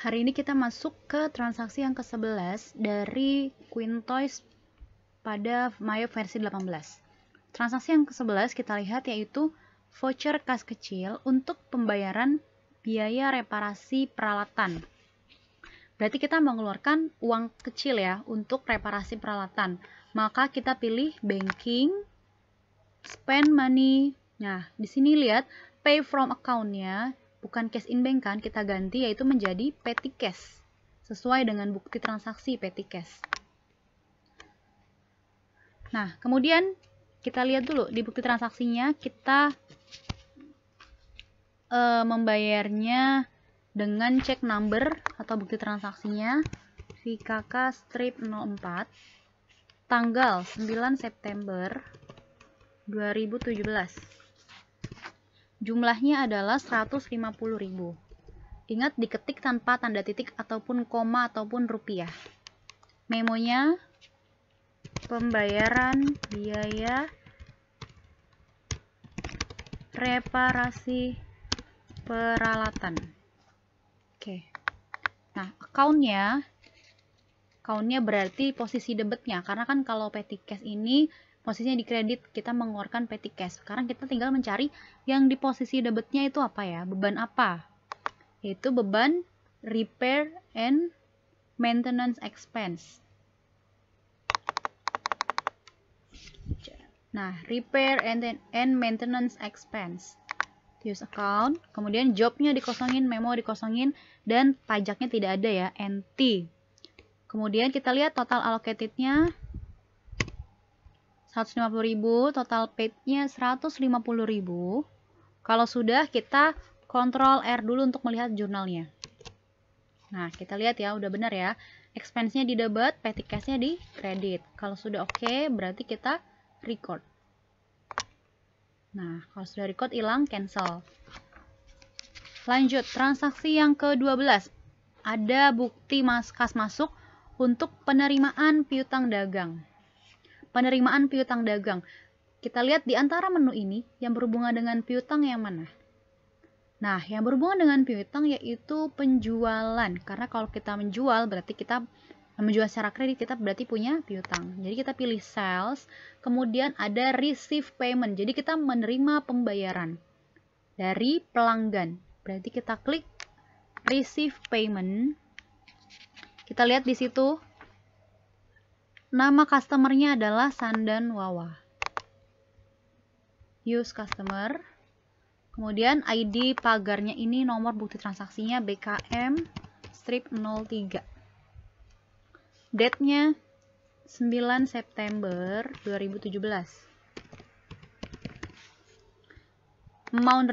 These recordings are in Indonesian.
Hari ini kita masuk ke transaksi yang ke-11 dari Quintoys pada Mayo versi 18. Transaksi yang ke-11 kita lihat yaitu voucher kas kecil untuk pembayaran biaya reparasi peralatan. Berarti kita mengeluarkan uang kecil ya untuk reparasi peralatan. Maka kita pilih banking, spend money. Nah, di sini lihat pay from account-nya bukan cash in bank kan, kita ganti yaitu menjadi petty cash sesuai dengan bukti transaksi petty cash. Nah, kemudian kita lihat dulu di bukti transaksinya kita membayarnya dengan check number atau bukti transaksinya VKK strip 04 tanggal 9 September 2017. Jumlahnya adalah 150.000. Ingat diketik tanpa tanda titik ataupun koma ataupun rupiah. Memonya pembayaran biaya reparasi peralatan. Oke. Nah, account-nya berarti posisi debitnya, karena kan kalau petty cash ini posisinya di kredit, kita mengeluarkan petty cash. Sekarang kita tinggal mencari yang di posisi debitnya itu apa ya, beban apa? Yaitu beban repair and maintenance expense. Nah, repair and maintenance expense. Use account, kemudian jobnya dikosongin, memo dikosongin, dan pajaknya tidak ada ya, NT. Kemudian kita lihat total allocated-nya 150.000, total paid-nya 150.000. Kalau sudah, kita Ctrl R dulu untuk melihat jurnalnya. Nah, kita lihat ya, udah benar ya. Expense-nya di debit, petty cash-nya di kredit. Kalau sudah oke, berarti kita record. Nah, kalau sudah record, hilang, cancel. Lanjut, transaksi yang ke-12. Ada bukti kas masuk untuk penerimaan piutang dagang. Penerimaan piutang dagang. Kita lihat di antara menu ini yang berhubungan dengan piutang yang mana? Nah, yang berhubungan dengan piutang yaitu penjualan. Karena kalau kita menjual berarti kita menjual secara kredit, kita berarti punya piutang. Jadi kita pilih sales, kemudian ada receive payment. Jadi kita menerima pembayaran dari pelanggan. Berarti kita klik receive payment. Kita lihat di situ nama customer-nya adalah Sandan Wawa. Use customer. Kemudian ID pagarnya ini nomor bukti transaksinya BKM strip 03. Date-nya 9 September 2017. Amount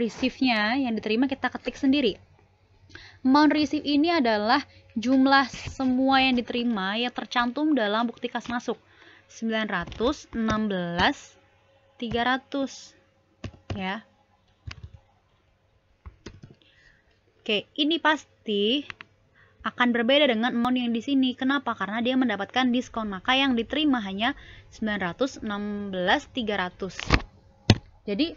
receive-nya yang diterima kita ketik sendiri. Amount receive ini adalah jumlah semua yang diterima yang tercantum dalam bukti kas masuk. 916.300 ya. Oke, ini pasti akan berbeda dengan amount yang di sini. Kenapa? Karena dia mendapatkan diskon, maka yang diterima hanya 916.300. Jadi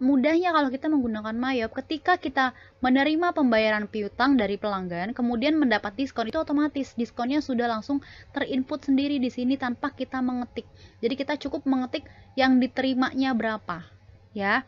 mudahnya kalau kita menggunakan Mayop, ketika kita menerima pembayaran piutang dari pelanggan, kemudian mendapat diskon, itu otomatis diskonnya sudah langsung terinput sendiri di sini tanpa kita mengetik. Jadi kita cukup mengetik yang diterimanya berapa, ya.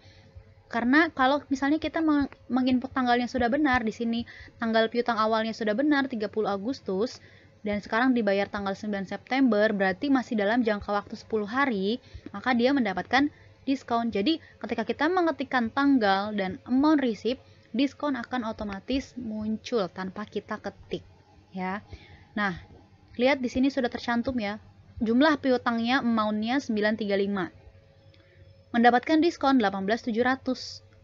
Karena kalau misalnya kita menginput tanggalnya sudah benar, di sini tanggal piutang awalnya sudah benar 30 Agustus dan sekarang dibayar tanggal 9 September, berarti masih dalam jangka waktu 10 hari, maka dia mendapatkan diskon. Jadi ketika kita mengetikkan tanggal dan amount receipt, diskon akan otomatis muncul tanpa kita ketik, ya. Nah, lihat di sini sudah tercantum ya. Jumlah piutangnya amount-nya 935. Mendapatkan diskon 18.700.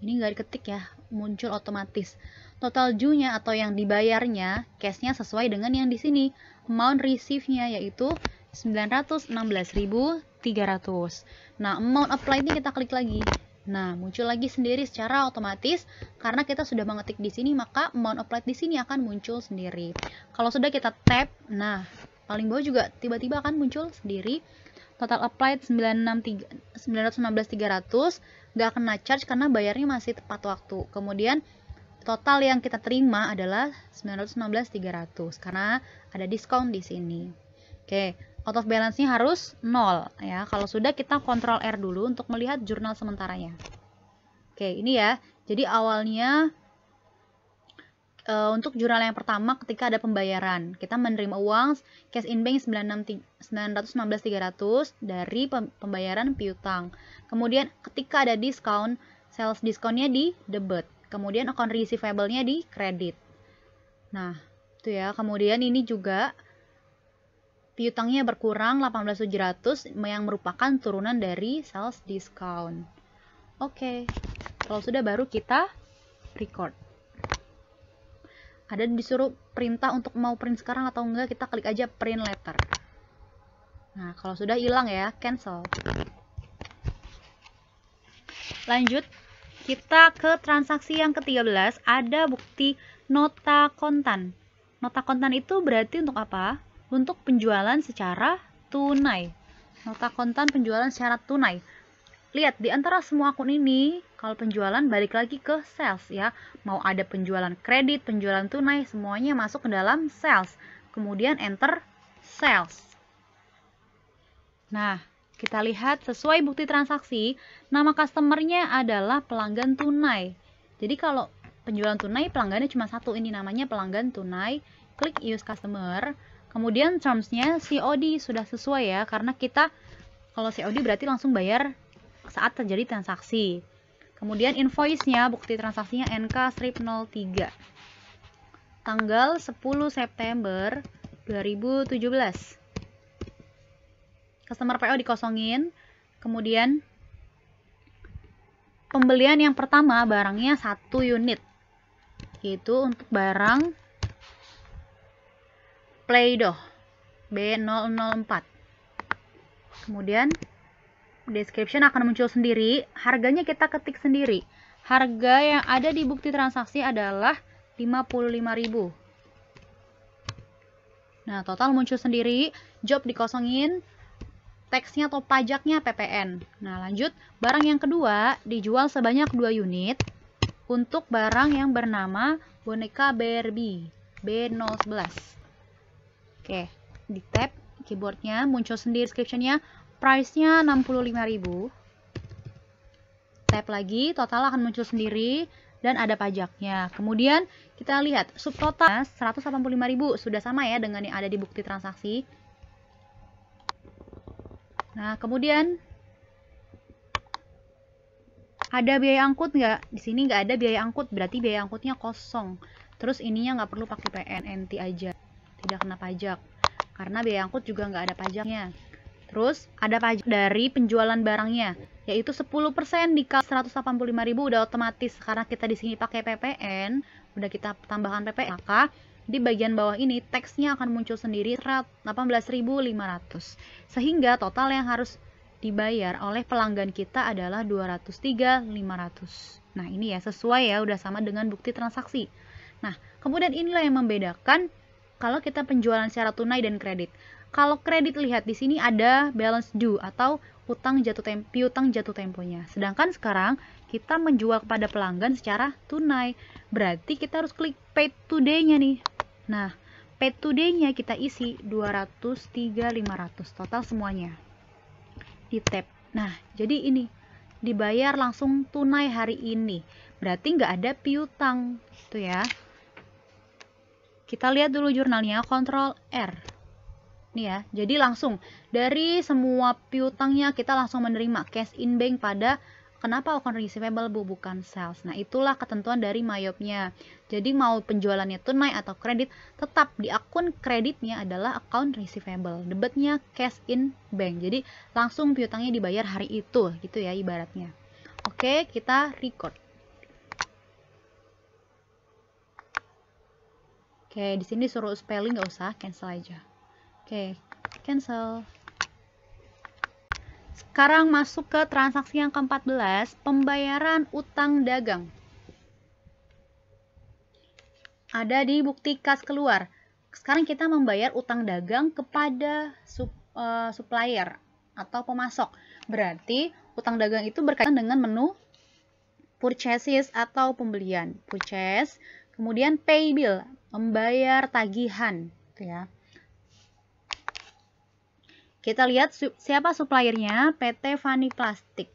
Ini nggak diketik ya, muncul otomatis. Total due-nya atau yang dibayarnya, cash-nya sesuai dengan yang di sini. Amount receive-nya yaitu 916.300. Nah, amount applied-nya kita klik lagi. Nah, muncul lagi sendiri secara otomatis karena kita sudah mengetik di sini, maka amount applied di sini akan muncul sendiri. Kalau sudah kita tap, nah, paling bawah juga tiba-tiba akan muncul sendiri. Total applied 916.300, nggak kena charge karena bayarnya masih tepat waktu. Kemudian total yang kita terima adalah 916.300 karena ada diskon di sini. Oke, out of balance-nya harus 0 ya. Kalau sudah, kita Ctrl R dulu untuk melihat jurnal sementaranya. Oke, ini ya. Jadi awalnya untuk jurnal yang pertama ketika ada pembayaran, kita menerima uang cash in bank 916.300 dari pembayaran piutang. Kemudian ketika ada diskon, sales diskonnya di debit. Kemudian account receivable-nya di kredit. Nah, itu ya. Kemudian ini juga piutangnya berkurang 18.700 yang merupakan turunan dari sales discount. Oke. Kalau sudah, baru kita record. Ada disuruh perintah untuk mau print sekarang atau enggak, kita klik aja print letter. Nah, kalau sudah hilang ya, cancel. Lanjut, kita ke transaksi yang ke-13, ada bukti nota kontan. Nota kontan itu berarti untuk apa? Untuk penjualan secara tunai. Nota kontan penjualan secara tunai. Lihat, di antara semua akun ini, kalau penjualan balik lagi ke sales ya. Mau ada penjualan kredit, penjualan tunai, semuanya masuk ke dalam sales. Kemudian enter sales. Nah, kita lihat sesuai bukti transaksi, nama customernya adalah pelanggan tunai. Jadi kalau penjualan tunai, pelanggannya cuma satu, ini namanya pelanggan tunai. Klik use customer. Kemudian terms-nya COD sudah sesuai ya, karena kita kalau COD berarti langsung bayar saat terjadi transaksi. Kemudian invoice-nya, bukti transaksinya NK-03 tanggal 10 September 2017. Customer PO dikosongin. Kemudian pembelian yang pertama barangnya 1 unit, yaitu untuk barang Play-Doh B004. Kemudian description akan muncul sendiri, harganya kita ketik sendiri. Harga yang ada di bukti transaksi adalah 55.000. Nah, total muncul sendiri, job dikosongin, teksnya atau pajaknya PPN. Nah, lanjut, barang yang kedua dijual sebanyak 2 unit untuk barang yang bernama boneka Barbie B011. Oke, di tab keyboardnya muncul sendiri description-nya. Price-nya 65.000. Tap lagi, total akan muncul sendiri dan ada pajaknya. Kemudian kita lihat subtotal 185.000, sudah sama ya dengan yang ada di bukti transaksi. Nah, kemudian ada biaya angkut nggak? Di sini nggak ada biaya angkut, berarti biaya angkutnya kosong. Terus ininya nggak perlu pakai PNNT aja, tidak kena pajak. Karena biaya angkut juga nggak ada pajaknya. Terus ada pajak dari penjualan barangnya, yaitu 10% dikali 185.000 udah otomatis karena kita di sini pakai PPN, udah kita tambahkan PPN, maka di bagian bawah ini teksnya akan muncul sendiri 18.500. Sehingga total yang harus dibayar oleh pelanggan kita adalah 203.500. Nah, ini ya sesuai ya, udah sama dengan bukti transaksi. Nah, kemudian inilah yang membedakan kalau kita penjualan secara tunai dan kredit. Kalau kredit, lihat di sini ada balance due atau piutang jatuh temponya. Sedangkan sekarang kita menjual kepada pelanggan secara tunai. Berarti kita harus klik paid today-nya nih. Nah, paid today-nya kita isi 203.500 total semuanya. Di tab. Nah, jadi ini dibayar langsung tunai hari ini. Berarti nggak ada piutang. Itu ya. Kita lihat dulu jurnalnya, Ctrl R. Nih ya, jadi langsung dari semua piutangnya kita langsung menerima cash in bank pada kenapa account receivable bukan sales. Nah, itulah ketentuan dari Mayopnya. Jadi mau penjualannya tunai atau kredit, tetap di akun kreditnya adalah account receivable, debitnya cash in bank. Jadi langsung piutangnya dibayar hari itu, gitu ya ibaratnya. Oke, kita record. Oke, di sini suruh spelling nggak usah, cancel aja. Oke, cancel. Sekarang masuk ke transaksi yang ke-14, pembayaran utang dagang. Ada di bukti kas keluar. Sekarang kita membayar utang dagang kepada supplier atau pemasok. Berarti utang dagang itu berkaitan dengan menu purchases atau pembelian, purchase. Kemudian pay bill, membayar tagihan, gitu ya. Kita lihat siapa suppliernya, PT Fani Plastik.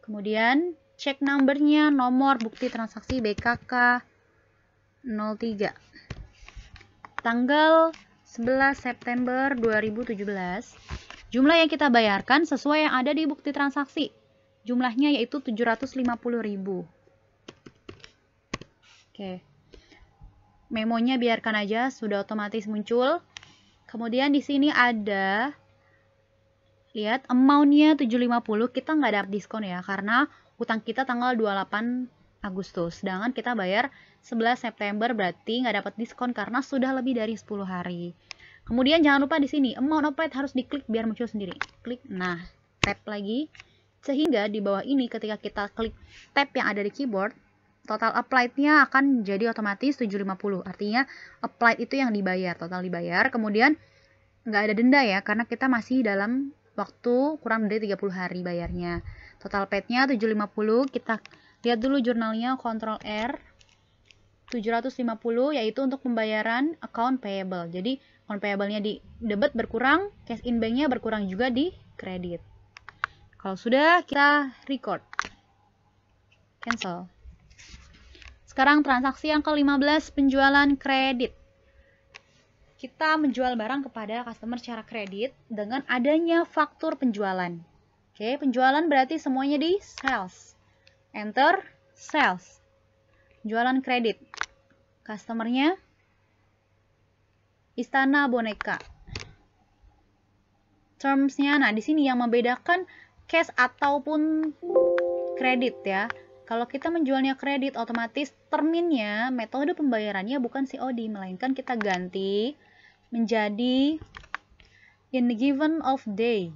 Kemudian check numbernya, nomor bukti transaksi BKK 03. Tanggal 11 September 2017. Jumlah yang kita bayarkan sesuai yang ada di bukti transaksi. Jumlahnya yaitu 750.000. Oke. Memonya biarkan aja, sudah otomatis muncul. Kemudian di sini ada, lihat amount-nya 750, kita nggak dapat diskon ya, karena utang kita tanggal 28 Agustus. Sedangkan kita bayar 11 September, berarti nggak dapat diskon karena sudah lebih dari 10 hari. Kemudian jangan lupa di sini, amount applied harus diklik biar muncul sendiri. Klik, nah, tap lagi. Sehingga di bawah ini ketika kita klik tab yang ada di keyboard, total applied-nya akan jadi otomatis 750. Artinya applied itu yang dibayar, total dibayar. Kemudian nggak ada denda ya, karena kita masih dalam waktu kurang dari 30 hari bayarnya. Total paid-nya 750. Kita lihat dulu jurnalnya, Ctrl R. 750 yaitu untuk pembayaran account payable. Jadi account payable-nya di debit berkurang, cash in bank-nya berkurang juga di kredit. Kalau sudah, kita record. Cancel. Sekarang transaksi yang ke-15, penjualan kredit. Kita menjual barang kepada customer secara kredit dengan adanya faktur penjualan. Oke, penjualan berarti semuanya di sales. Enter, sales. Penjualan kredit. Customernya Istana Boneka. Terms-nya, nah di sini yang membedakan cash ataupun kredit ya. Kalau kita menjualnya kredit, otomatis terminnya, metode pembayarannya bukan COD, melainkan kita ganti menjadi in the given of day.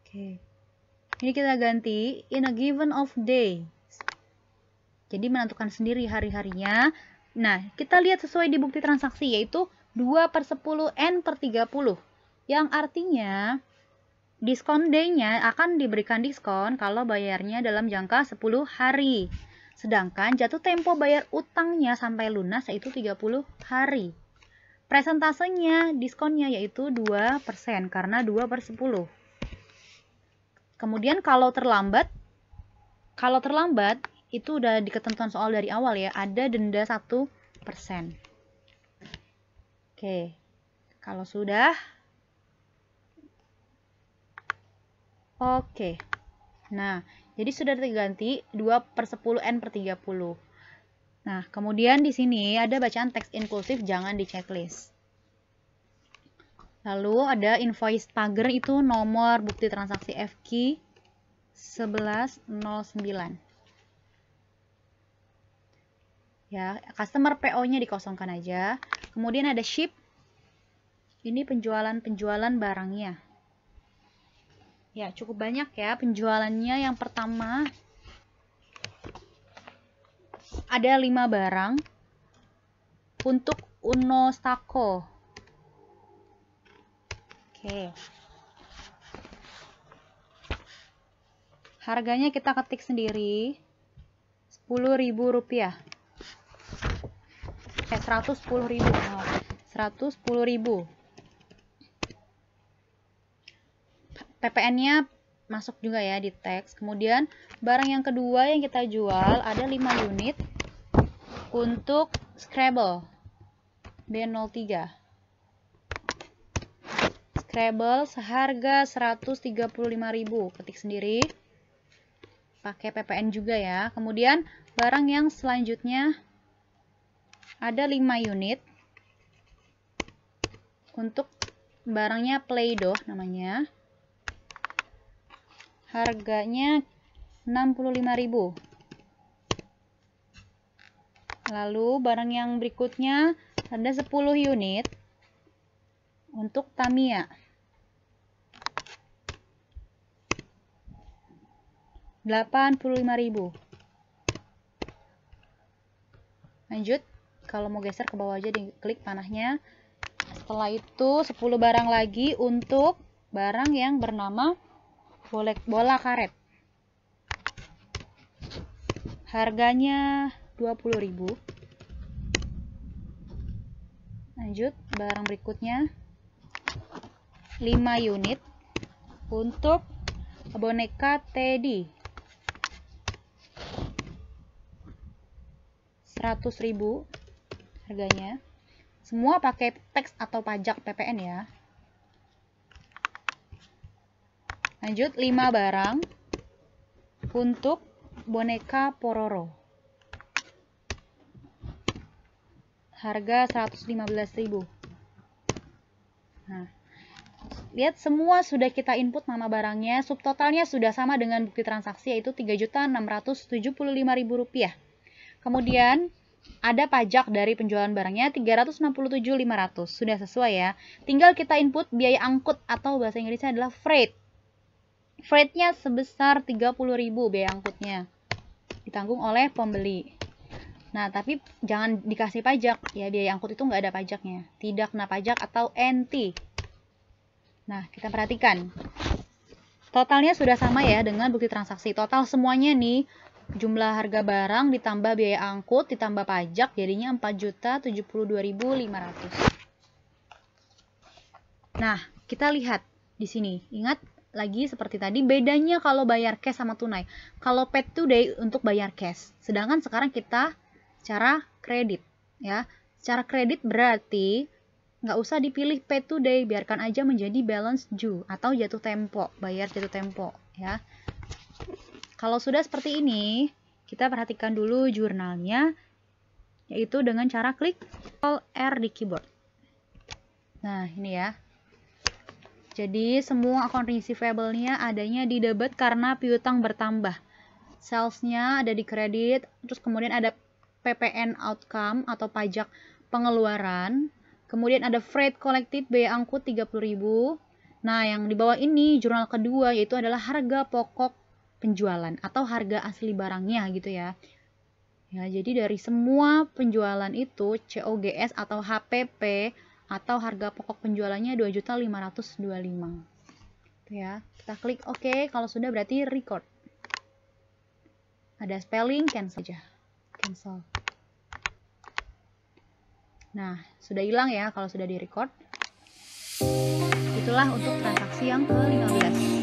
Oke. Ini kita ganti in a given of day. Jadi menentukan sendiri hari-harinya. Nah, kita lihat sesuai di bukti transaksi, yaitu 2/10 N/30. Yang artinya diskon day-nya akan diberikan diskon kalau bayarnya dalam jangka 10 hari. Sedangkan jatuh tempo bayar utangnya sampai lunas yaitu 30 hari. Presentasenya, diskonnya yaitu 2% karena 2/10. Kemudian kalau terlambat itu udah di ketentuan soal dari awal ya, ada denda 1%. Oke. Kalau sudah, oke. Nah, jadi sudah diganti 2/10 N/30. Nah, kemudian di sini ada bacaan teks inklusif, jangan di checklist. Lalu ada invoice pager, itu nomor bukti transaksi FQ 1109. Ya, customer PO-nya dikosongkan aja. Kemudian ada ship. Ini penjualan barangnya. Ya, cukup banyak ya penjualannya. Yang pertama ada 5 barang untuk Uno Stako. Oke. Harganya kita ketik sendiri, Rp10.000. 110.000. 110.000. PPN-nya masuk juga ya di teks. Kemudian barang yang kedua yang kita jual ada 5 unit untuk Scrabble B03. Scrabble seharga 135.000. Ketik sendiri. Pakai PPN juga ya. Kemudian barang yang selanjutnya ada 5 unit untuk barangnya Play-Doh namanya. Harganya 65.000. Lalu barang yang berikutnya ada 10 unit untuk Tamiya. 85.000. Lanjut, kalau mau geser ke bawah aja diklik panahnya. Setelah itu 10 barang lagi untuk barang yang bernama bola karet. Harganya 20.000. Lanjut, barang berikutnya 5 unit untuk boneka Teddy. 100.000 harganya. Semua pakai teks atau pajak PPN ya. Lanjut, 5 barang untuk boneka Pororo. Harga 115.000. Nah, lihat semua sudah kita input nama barangnya, subtotalnya sudah sama dengan bukti transaksi yaitu Rp3.675.000. Kemudian ada pajak dari penjualan barangnya 367.500. Sudah sesuai ya. Tinggal kita input biaya angkut atau bahasa Inggrisnya adalah freight. Freightnya sebesar 30.000 biaya angkutnya. Ditanggung oleh pembeli. Nah, tapi jangan dikasih pajak ya, biaya angkut itu nggak ada pajaknya, tidak kena pajak atau NT. Nah, kita perhatikan totalnya sudah sama ya dengan bukti transaksi. Total semuanya nih, jumlah harga barang ditambah biaya angkut ditambah pajak jadinya 4.072.500. Nah, kita lihat di sini. Ingat lagi seperti tadi, bedanya kalau bayar cash sama tunai. Kalau pay today untuk bayar cash, sedangkan sekarang kita cara kredit ya. Secara kredit berarti nggak usah dipilih pay today, biarkan aja menjadi balance due atau jatuh tempo, bayar jatuh tempo ya. Kalau sudah seperti ini, kita perhatikan dulu jurnalnya, yaitu dengan cara klik Ctrl R di keyboard. Nah, ini ya. Jadi semua account receivable-nya adanya di debit karena piutang bertambah. Sales-nya ada di kredit, terus kemudian ada PPN outcome atau pajak pengeluaran. Kemudian ada freight collected biaya angkut 30.000. Nah, yang di bawah ini jurnal kedua yaitu adalah harga pokok penjualan atau harga asli barangnya gitu ya. Ya, jadi dari semua penjualan itu COGS atau HPP atau harga pokok penjualannya 2.525.000. Itu ya. Kita klik OK, kalau sudah berarti record. Ada spelling, cancel aja. Cancel. Nah, sudah hilang ya kalau sudah di record. Itulah untuk transaksi yang ke-15.